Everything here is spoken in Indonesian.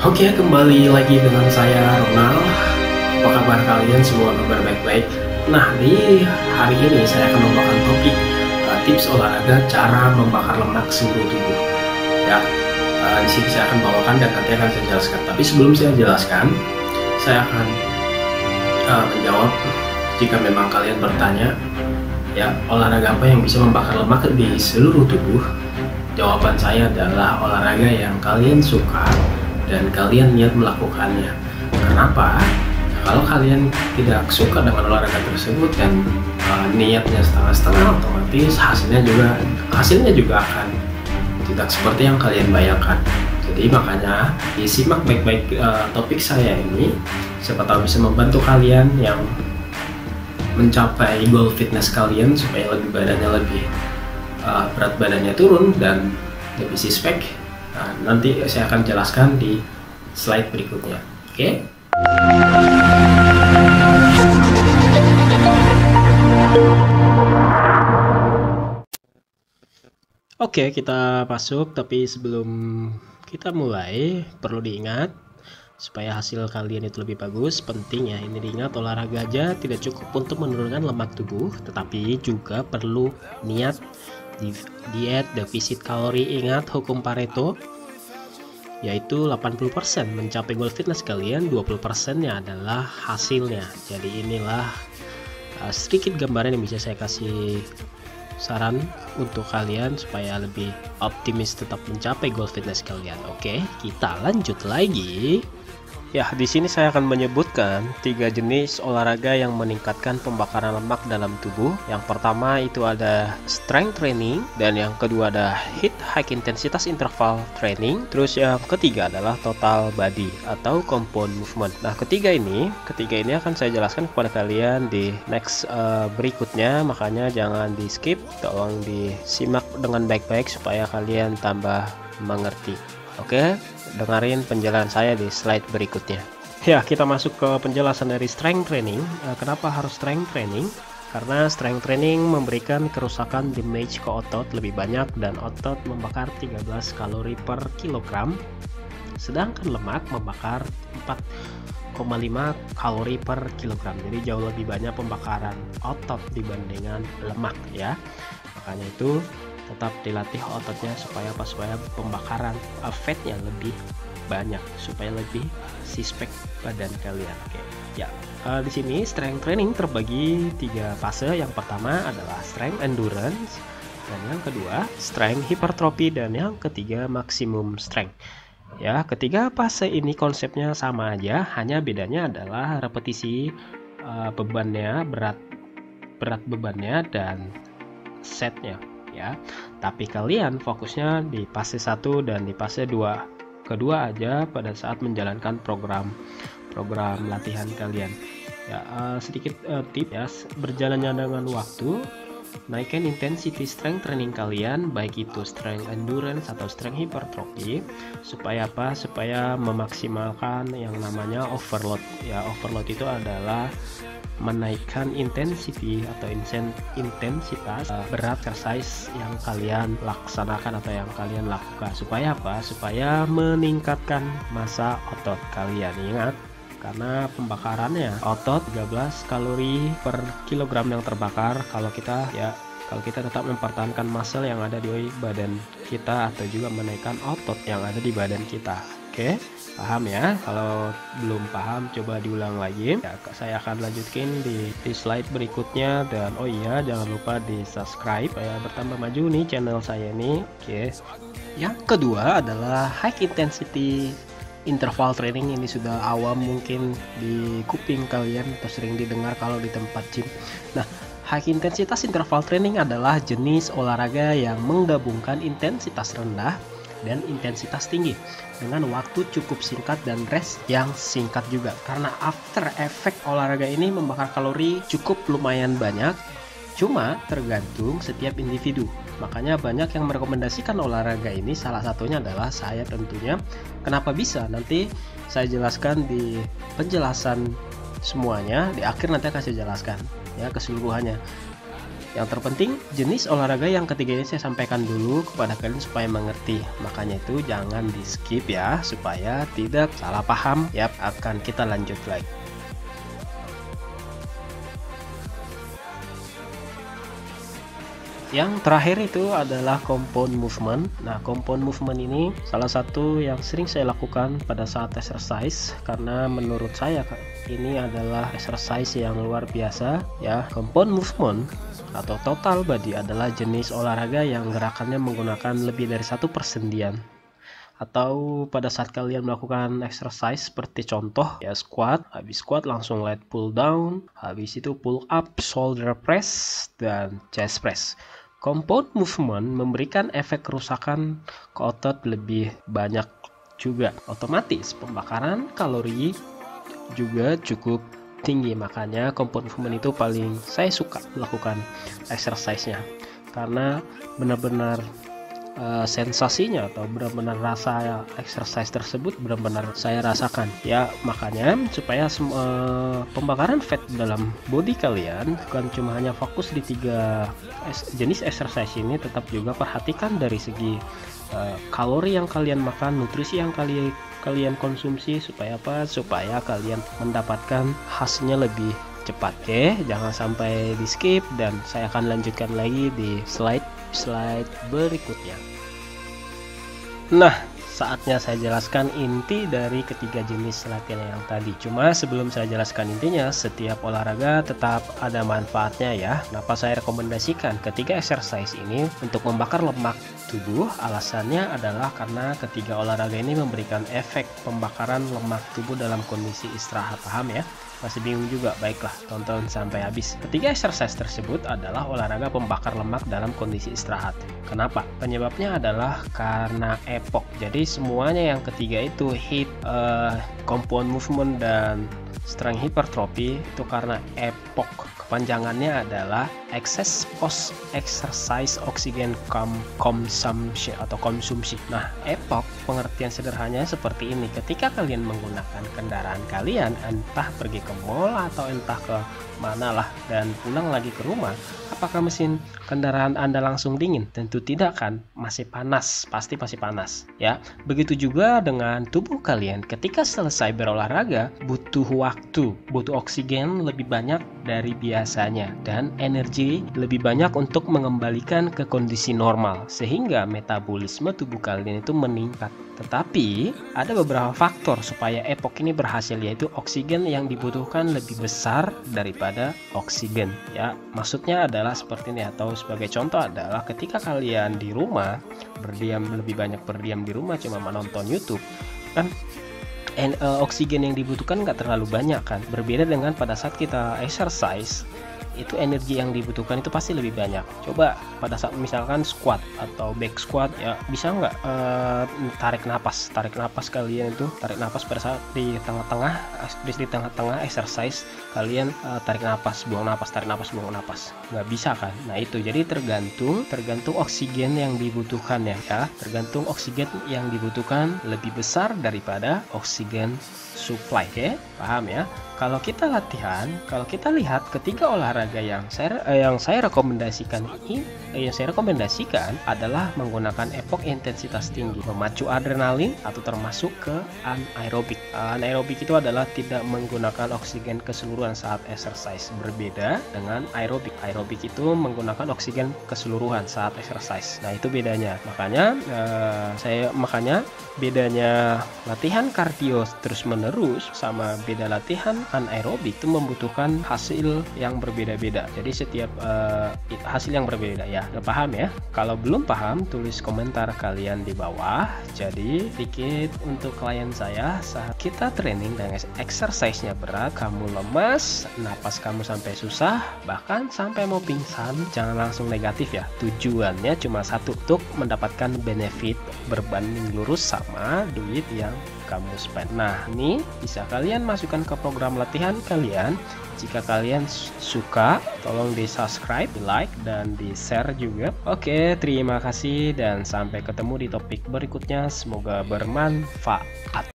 Oke, kembali lagi dengan saya Ronald. Apa kabar kalian semua? Kabar baik-baik. Nah, di hari ini saya akan membawakan topik tips olahraga cara membakar lemak seluruh tubuh. Ya, di sini saya akan bawakan dan nanti akan saya jelaskan. Tapi sebelum saya jelaskan, saya akan menjawab jika memang kalian bertanya, ya olahraga apa yang bisa membakar lemak di seluruh tubuh? Jawaban saya adalah olahraga yang kalian suka dan kalian niat melakukannya. Kenapa? Kalau kalian tidak suka dengan olahraga tersebut dan niatnya setengah-setengah, otomatis hasilnya juga akan tidak seperti yang kalian bayangkan. Jadi makanya disimak baik-baik topik saya ini, siapa tahu bisa membantu kalian yang mencapai goal fitness kalian supaya berat badannya turun dan lebih six pack. Nanti saya akan jelaskan di slide berikutnya. Oke, kita masuk, tapi sebelum kita mulai perlu diingat supaya hasil kalian itu lebih bagus. Penting ya, ini diingat, olahraga aja tidak cukup untuk menurunkan lemak tubuh, tetapi juga perlu niat, diet, defisit kalori. Ingat hukum Pareto, yaitu 80% mencapai goal fitness kalian, 20% nya adalah hasilnya. Jadi inilah sedikit gambaran yang bisa saya kasih saran untuk kalian supaya lebih optimis tetap mencapai goal fitness kalian. Oke, kita lanjut lagi. Ya, di sini saya akan menyebutkan 3 jenis olahraga yang meningkatkan pembakaran lemak dalam tubuh. Yang pertama itu ada strength training, dan yang kedua ada HIIT, high intensitas interval training. Terus yang ketiga adalah total body atau compound movement. Nah, ketiga ini akan saya jelaskan kepada kalian di next berikutnya, makanya jangan di skip, tolong disimak dengan baik-baik supaya kalian tambah mengerti. Oke, dengerin penjelasan saya di slide berikutnya. Ya, kita masuk ke penjelasan dari strength training. Kenapa harus strength training? Karena strength training memberikan kerusakan damage ke otot lebih banyak dan otot membakar 13 kalori per kilogram, sedangkan lemak membakar 4,5 kalori per kilogram. Jadi jauh lebih banyak pembakaran otot dibandingkan lemak ya. Makanya itu tetap dilatih ototnya supaya pembakaran fatnya lebih banyak, supaya lebih six pack badan kalian. Oke. Ya, di sini strength training terbagi 3 fase. Yang pertama adalah strength endurance, dan yang kedua strength hypertrophy, dan yang ketiga maximum strength. Ya, ketiga fase ini konsepnya sama aja, hanya bedanya adalah repetisi bebannya, berat bebannya dan setnya ya. Tapi kalian fokusnya di fase 1 dan di fase 2 kedua aja pada saat menjalankan program latihan kalian ya. Sedikit tip ya, berjalannya dengan waktu, naikkan intensity strength training kalian, baik itu strength endurance atau strength hypertrophy, supaya apa? Supaya memaksimalkan yang namanya overload ya. Overload itu adalah menaikkan intensity atau intensitas berat exercise yang kalian laksanakan atau yang kalian lakukan. Supaya apa? Supaya meningkatkan massa otot kalian. Ingat, karena pembakarannya otot 13 kalori per kilogram yang terbakar kalau kita tetap mempertahankan muscle yang ada di badan kita atau juga menaikkan otot yang ada di badan kita. Oke, paham ya? Kalau belum paham coba diulang lagi ya. Saya akan lanjutkan di slide berikutnya, dan oh iya, jangan lupa di subscribe supaya bertambah maju nih channel saya ini. Oke. Yang kedua adalah high intensity interval training. Ini sudah awam mungkin di kuping kalian atau sering didengar kalau di tempat gym. Nah, high intensitas interval training adalah jenis olahraga yang menggabungkan intensitas rendah dan intensitas tinggi dengan waktu cukup singkat dan rest yang singkat juga. Karena after effect olahraga ini membakar kalori cukup lumayan banyak, cuma tergantung setiap individu. Makanya banyak yang merekomendasikan olahraga ini, salah satunya adalah saya tentunya. Kenapa bisa? Nanti saya jelaskan di penjelasan semuanya, di akhir nanti akan saya jelaskan ya keseluruhannya. Yang terpenting jenis olahraga yang ketiga ini saya sampaikan dulu kepada kalian supaya mengerti. Makanya itu jangan di skip ya, supaya tidak salah paham. Yap, akan kita lanjut lagi. Yang terakhir itu adalah compound movement. Nah, compound movement ini salah satu yang sering saya lakukan pada saat exercise, karena menurut saya ini adalah exercise yang luar biasa ya. Compound movement atau total body adalah jenis olahraga yang gerakannya menggunakan lebih dari satu persendian. Atau pada saat kalian melakukan exercise seperti contoh ya, squat, habis squat langsung lat pull down, habis itu pull up, shoulder press, dan chest press. Compound movement memberikan efek kerusakan ke otot lebih banyak juga. Otomatis pembakaran kalori juga cukup tinggi. Makanya compound movement itu paling saya suka lakukan exercise-nya, karena benar-benar sensasinya atau benar-benar rasa exercise tersebut benar-benar saya rasakan ya. Makanya supaya pembakaran fat dalam body kalian bukan cuma hanya fokus di 3 jenis exercise ini, tetap juga perhatikan dari segi kalori yang kalian makan, nutrisi yang kalian konsumsi, supaya apa? Supaya kalian mendapatkan hasilnya lebih cepat. Oke, jangan sampai di skip, dan saya akan lanjutkan lagi di slide berikutnya. Nah, saatnya saya jelaskan inti dari ketiga jenis latihan yang tadi. Cuma sebelum saya jelaskan intinya, setiap olahraga tetap ada manfaatnya ya. Kenapa saya rekomendasikan ketiga exercise ini untuk membakar lemak tubuh? Alasannya adalah karena ketiga olahraga ini memberikan efek pembakaran lemak tubuh dalam kondisi istirahat. Paham ya? Masih bingung juga? Baiklah, tonton sampai habis. Ketiga exercise tersebut adalah olahraga pembakar lemak dalam kondisi istirahat. Kenapa? Penyebabnya adalah karena EPOC. Jadi semuanya yang ketiga itu compound movement dan strength hypertrophy itu karena EPOC. Kepanjangannya adalah excess post exercise oxygen consumption atau konsumsi. Nah, EPOC pengertian sederhananya seperti ini. Ketika kalian menggunakan kendaraan kalian, entah pergi ke mall atau entah ke mana lah, dan pulang lagi ke rumah, apakah mesin kendaraan Anda langsung dingin? Tentu tidak kan, masih panas, pasti masih panas ya. Begitu juga dengan tubuh kalian, ketika selesai berolahraga butuh waktu, butuh oksigen lebih banyak dari biasanya, dan energi lebih banyak untuk mengembalikan ke kondisi normal, sehingga metabolisme tubuh kalian itu meningkat. Tetapi ada beberapa faktor supaya EPOC ini berhasil, yaitu oksigen yang dibutuhkan lebih besar daripada oksigen ya. Maksudnya adalah seperti ini, atau sebagai contoh adalah ketika kalian di rumah lebih banyak berdiam di rumah cuma menonton YouTube kan, oksigen yang dibutuhkan nggak terlalu banyak kan. Berbeda dengan pada saat kita exercise, itu energi yang dibutuhkan itu pasti lebih banyak. Coba pada saat misalkan squat atau back squat ya, bisa nggak tarik napas kalian itu, tarik napas pada saat di tengah-tengah exercise kalian tarik napas, buang napas, tarik napas, buang napas, nggak bisa kan. Nah itu jadi tergantung oksigen yang dibutuhkan ya, tergantung oksigen yang dibutuhkan lebih besar daripada oksigen supply. Oke, paham ya? Kalau kita lihat ketiga olahraga yang saya rekomendasikan adalah menggunakan EPOC intensitas tinggi, memacu adrenalin atau termasuk ke anaerobik. Anaerobik itu adalah tidak menggunakan oksigen keseluruhan saat exercise, berbeda dengan aerobik. Aerobik itu menggunakan oksigen keseluruhan saat exercise. Nah itu bedanya. Makanya bedanya latihan kardio terus menerus sama beda latihan anaerobik itu membutuhkan hasil yang berbeda-beda. Jadi setiap hasil yang berbeda ya. Udah paham ya? Kalau belum paham, tulis komentar kalian di bawah. Jadi dikit untuk klien saya, saat kita training dan exercise-nya berat, kamu lemas, napas kamu sampai susah, bahkan sampai mau pingsan, jangan langsung negatif ya. Tujuannya cuma satu, untuk mendapatkan benefit berbanding lurus sama duit yang kamu spend. Nah, ini bisa kalian masukkan ke program latihan kalian. Jika kalian suka, tolong di subscribe, di like, dan di share juga. Oke, terima kasih dan sampai ketemu di topik berikutnya. Semoga bermanfaat.